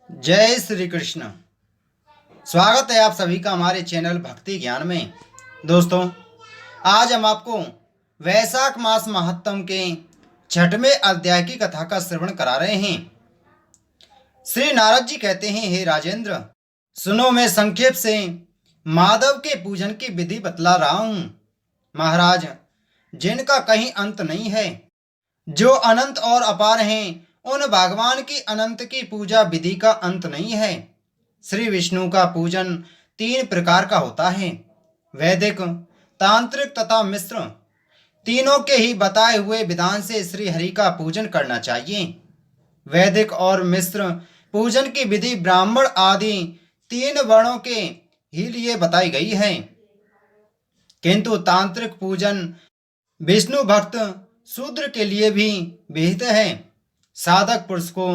जय श्री कृष्ण। स्वागत है आप सभी का हमारे चैनल भक्ति ज्ञान में। दोस्तों, आज हम आपको वैशाख मास महात्म के 6वें अध्याय की कथा का श्रवण करा रहे हैं। श्री नारद जी कहते हैं, हे राजेंद्र, सुनो, मैं संक्षेप से माधव के पूजन की विधि बतला रहा हूँ। महाराज, जिनका कहीं अंत नहीं है, जो अनंत और अपार हैं, उन भगवान की अनंत की पूजा विधि का अंत नहीं है। श्री विष्णु का पूजन 3 प्रकार का होता है, वैदिक, तांत्रिक तथा मिश्र। तीनों के ही बताए हुए विधान से श्री हरि का पूजन करना चाहिए। वैदिक और मिश्र पूजन की विधि ब्राह्मण आदि 3 वर्णों के ही लिए बताई गई है, किंतु तांत्रिक पूजन विष्णु भक्त शूद्र के लिए भी विहित है। साधक पुरुष को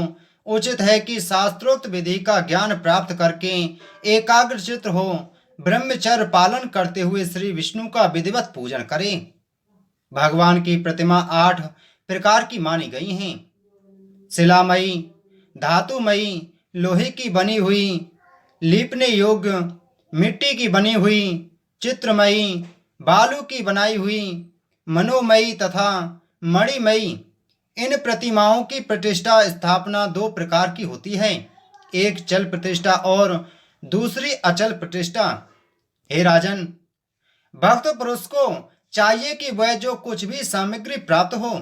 उचित है कि शास्त्रोक्त विधि का ज्ञान प्राप्त करके एकाग्रचित्त हो ब्रह्मचर्य पालन करते हुए श्री विष्णु का विधिवत पूजन करे। भगवान की प्रतिमा 8 प्रकार की मानी गई हैं। शिलामयी, धातुमयी, लोहे की बनी हुई, लीपने योग्य, मिट्टी की बनी हुई, चित्रमयी, बालू की बनाई हुई, मनोमयी तथा मणिमयी। इन प्रतिमाओं की प्रतिष्ठा स्थापना 2 प्रकार की होती है, एक चल प्रतिष्ठा और दूसरी अचल प्रतिष्ठा। हे राजन, भक्त पुरुष को चाहिए कि वह जो कुछ भी सामग्री प्राप्त हो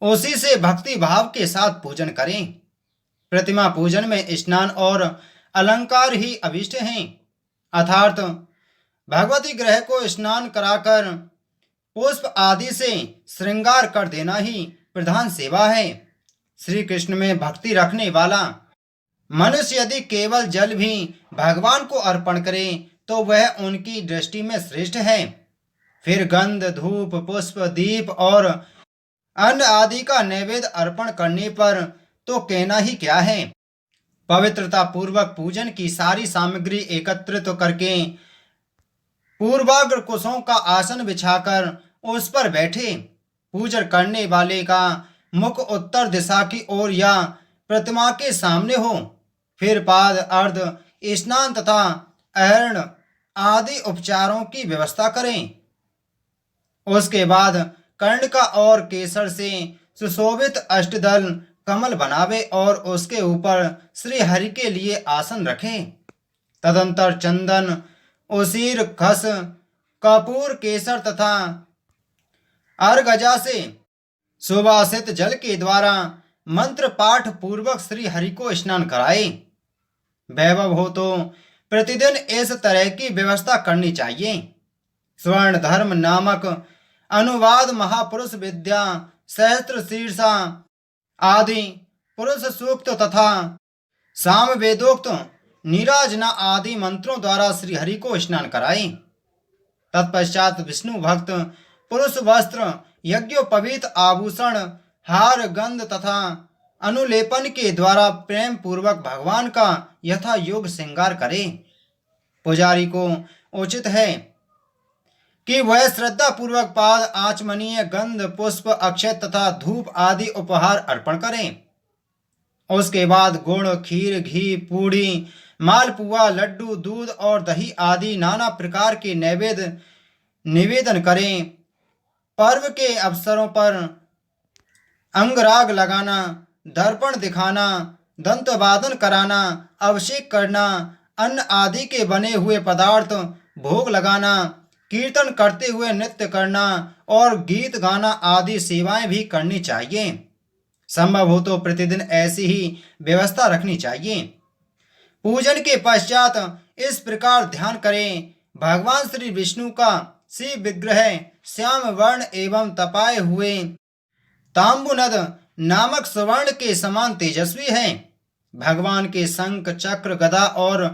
उसी से भक्ति भाव के साथ पूजन करें। प्रतिमा पूजन में स्नान और अलंकार ही अभिष्ट हैं, अर्थात भगवती ग्रह को स्नान कराकर पुष्प आदि से श्रृंगार कर देना ही प्रधान सेवा है। श्री कृष्ण में भक्ति रखने वाला मनुष्य यदि केवल जल भी भगवान को अर्पण करे तो वह उनकी दृष्टि में श्रेष्ठ है। फिर गंध, धूप, पुष्प, दीप और अन्न आदि का नैवेद्य अर्पण करने पर तो कहना ही क्या है। पवित्रता पूर्वक पूजन की सारी सामग्री एकत्रित करके पूर्वाग्र कुशों का आसन बिछाकर उस पर बैठे। पूजन करने वाले का मुख उत्तर दिशा की ओर या प्रतिमा के सामने हो। फिर पाद, अर्ध, स्नान तथा अहरण आदि उपचारों की व्यवस्था करें। उसके बाद कर्णिका और केसर से सुशोभित अष्टदल कमल बनावे और उसके ऊपर श्री हरि के लिए आसन रखें। तदंतर चंदन, उसीर, खस, कपूर, केसर तथा अर्गजा से सुवासित जल के द्वारा मंत्र पाठ पूर्वक श्री हरि को स्नान कराए। वैभव हो तो प्रतिदिन इस तरह की व्यवस्था करनी चाहिए। स्वर्ण धर्म नामक अनुवाद महापुरुष विद्या, सहस्त्र शीर्षा आदि पुरुष सूक्त तथा साम वेदोक्त नीराजना आदि मंत्रों द्वारा श्री हरि को स्नान कराए। तत्पश्चात विष्णु भक्त पुरुष वस्त्र, यज्ञोपवीत आभूषण, हार, गंध तथा अनुलेपन के द्वारा प्रेम पूर्वक भगवान का यथा योग श्रृंगार करे। पुजारी को उचित है कि वह श्रद्धा पूर्वक पाद, आचमनीय, गंध, पुष्प, अक्षत तथा धूप आदि उपहार अर्पण करें। उसके बाद गुड़, खीर, घी, पूड़ी, मालपुआ, लड्डू, दूध और दही आदि नाना प्रकार के नैवेद्य निवेदन करें। पर्व के अवसरों पर अंगराग लगाना, दर्पण दिखाना, दंतवादन कराना, अभिषेक करना, अन्न आदि के बने हुए पदार्थ भोग लगाना, कीर्तन करते हुए नृत्य करना और गीत गाना आदि सेवाएं भी करनी चाहिए। संभव हो तो प्रतिदिन ऐसी ही व्यवस्था रखनी चाहिए। पूजन के पश्चात इस प्रकार ध्यान करें, भगवान श्री विष्णु का शिव विग्रह श्याम वर्ण एवं तपाए हुए तांबुनद नामक स्वर्ण के समान तेजस्वी है। भगवान के शंख, चक्र, गदा और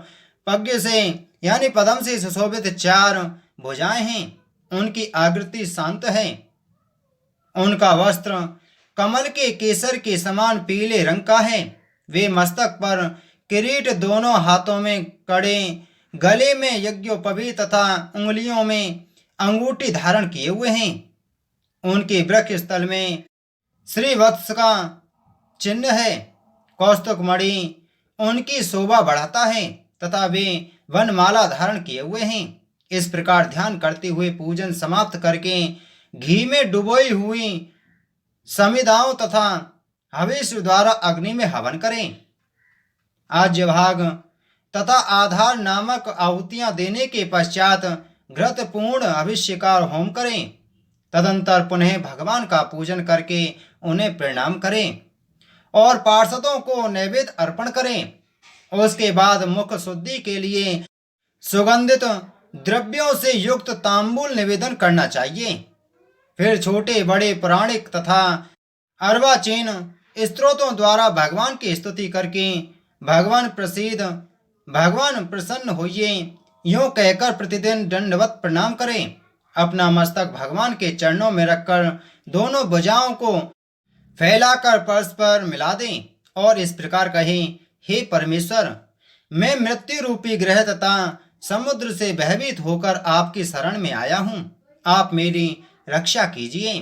पद्म से यानी पद्म से सुशोभित 4 भुजाएं हैं। उनकी आकृति शांत है। उनका वस्त्र कमल के केसर के समान पीले रंग का है। वे मस्तक पर किरीट, दोनों हाथों में कड़े, गले में यज्ञोपवीत तथा उंगलियों में अंगूठी धारण किए हुए हैं। उनके वृक्ष स्थल में श्री वत्स का चिन्ह है। कौस्तुक मणि उनकी शोभा बढ़ाता है तथा वे वनमाला धारण किए हुए हैं। इस प्रकार ध्यान करते हुए पूजन समाप्त करके घी में डुबोई हुई समिधाओं तथा हविष द्वारा अग्नि में हवन करें। आज्य भाग तथा आधार नामक आहुतियां देने के पश्चात घृत पूर्ण अभिषेक का होम करें। तदंतर पुनः भगवान का पूजन करके उन्हें प्रणाम करें और पार्षदों को नैवेद्य अर्पण करें। उसके बाद मुख शुद्धि के लिए सुगंधित द्रव्यों से युक्त तांबूल निवेदन करना चाहिए। फिर छोटे बड़े पौराणिक तथा अर्वाचीन स्तोत्रों द्वारा भगवान की स्तुति करके भगवान प्रसन्न होइए यूं कहकर प्रतिदिन दंडवत प्रणाम करें। अपना मस्तक भगवान के चरणों में रखकर दोनों भुजाओं को फैलाकर परस्पर मिला दें और इस प्रकार कहें, हे परमेश्वर, मैं मृत्यु रूपी ग्रह तथा समुद्र से भयभीत होकर आपकी शरण में आया हूँ, आप मेरी रक्षा कीजिए।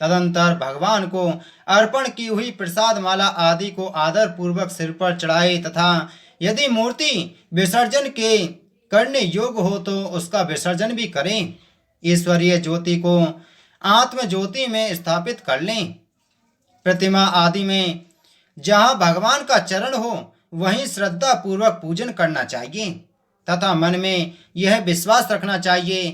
तदंतर भगवान को अर्पण की हुई प्रसाद माला आदि को आदर पूर्वक सिर पर चढ़ाए तथा यदि मूर्ति विसर्जन के करने योग्य हो तो उसका विसर्जन भी करें। ईश्वरीय ज्योति को आत्म ज्योति में स्थापित कर लें। प्रतिमा आदि में जहाँ भगवान का चरण हो वहीं श्रद्धा पूर्वक पूजन करना चाहिए तथा मन में यह विश्वास रखना चाहिए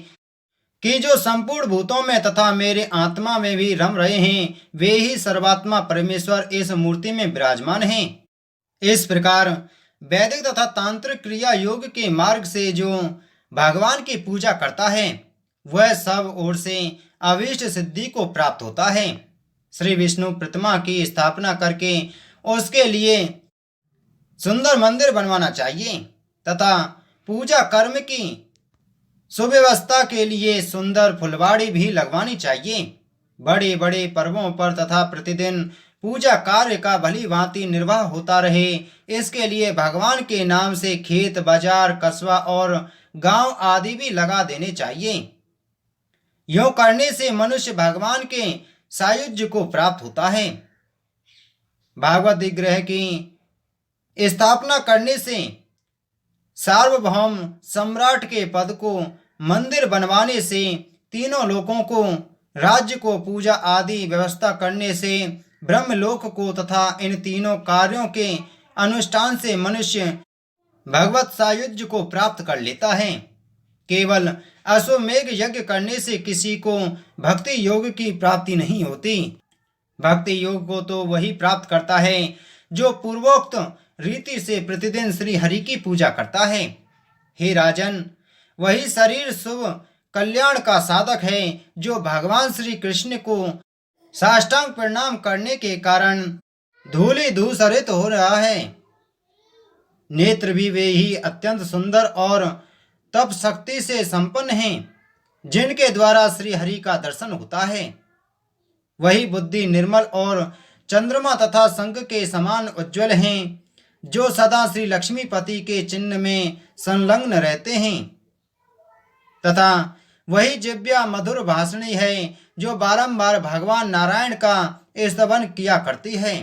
कि जो संपूर्ण भूतों में तथा मेरे आत्मा में भी रम रहे हैं वे ही सर्वात्मा परमेश्वर इस मूर्ति में विराजमान हैं। इस प्रकार वैदिक तथा तांत्रिक क्रिया योग के मार्ग से जो भगवान की पूजा करता है वह सब ओर से अभीष्ट सिद्धि को प्राप्त होता है। श्री विष्णु प्रतिमा की स्थापना करके उसके लिए सुंदर मंदिर बनवाना चाहिए तथा पूजा कर्म की सुव्यवस्था के लिए सुंदर फुलवाड़ी भी लगवानी चाहिए। बड़े बड़े पर्वों पर तथा प्रतिदिन पूजा कार्य का भली भांति निर्वाह होता रहे, इसके लिए भगवान के नाम से खेत, बाजार, कस्बा और गांव आदि भी लगा देने चाहिए। यूं करने से मनुष्य भगवान के सायुज्य को प्राप्त होता है। भागवत विग्रह की स्थापना करने से सार्वभौम सम्राट के पद को, मंदिर बनवाने से तीनों लोकों को, राज्य को, पूजा आदि व्यवस्था करने से ब्रह्मलोक को तथा इन तीनों कार्यों के अनुष्ठान से मनुष्य भगवत सायुज्य को प्राप्त कर लेता है। केवल अश्वमेघ यज्ञ करने से किसी को भक्ति योग की प्राप्ति नहीं होती। भक्ति योग को तो वही प्राप्त करता है जो पूर्वोक्त रीति से प्रतिदिन श्री हरि की पूजा करता है। हे राजन, वही शरीर शुभ कल्याण का साधक है जो भगवान श्री कृष्ण को साष्टांग प्रणाम करने के कारण धूलि धूसरित हो रहा है। नेत्र भी वे ही अत्यंत सुंदर और तप शक्ति से संपन्न हैं जिनके द्वारा श्री हरि का दर्शन होता है। वही बुद्धि निर्मल और चंद्रमा तथा शंख के समान उज्ज्वल हैं जो सदा श्री लक्ष्मीपति के चिन्ह में संलग्न रहते हैं तथा वही जिव्या मधुर भाषणी है जो बारंबार भगवान नारायण का स्तवन किया करती है।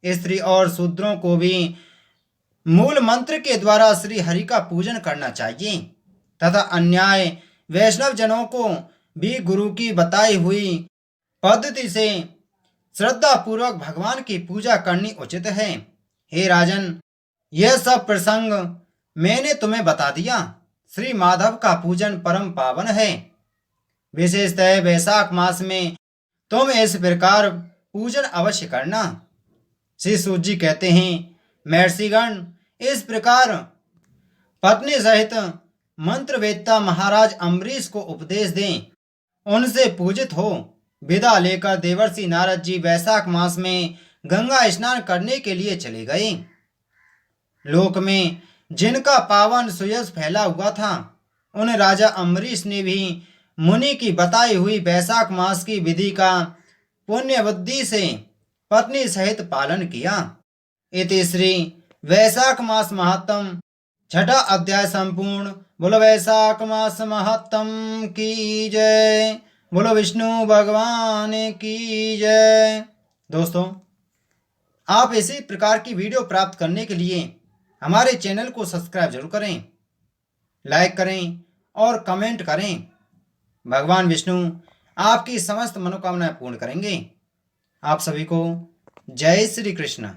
स्त्री और शूद्रों को भी मूल मंत्र के द्वारा श्री हरि का पूजन करना चाहिए तथा अन्याय वैष्णव जनों को भी गुरु की बताई हुई पद्धति से श्रद्धा पूर्वक भगवान की पूजा करनी उचित है। हे राजन, यह सब प्रसंग मैंने तुम्हें बता दिया। श्री माधव का पूजन परम पावन है। विशेषतः वैशाख मास में तुम इस प्रकार पूजन अवश्य करना। श्री सूत जी कहते हैं, महर्षिगण इस प्रकार पत्नी सहित मंत्रवेत्ता महाराज अम्बरीश को उपदेश दें, उनसे पूजित हो। विदा लेकर देवर्षि नारद जी वैशाख मास में गंगा स्नान करने के लिए चले गए। लोक में जिनका पावन सुयश फैला हुआ था उन राजा अम्बरीश ने भी मुनि की बताई हुई वैशाख मास की विधि का पुण्य बुद्धि से पत्नी सहित पालन किया। इति श्री वैशाख मास महात्म छठा अध्याय संपूर्ण। बोलो वैशाख मास महात्म की जय। बोलो विष्णु भगवान की जय। दोस्तों, आप इसी प्रकार की वीडियो प्राप्त करने के लिए हमारे चैनल को सब्सक्राइब जरूर करें, लाइक करें और कमेंट करें। भगवान विष्णु आपकी समस्त मनोकामनाएं पूर्ण करेंगे। आप सभी को जय श्री कृष्ण।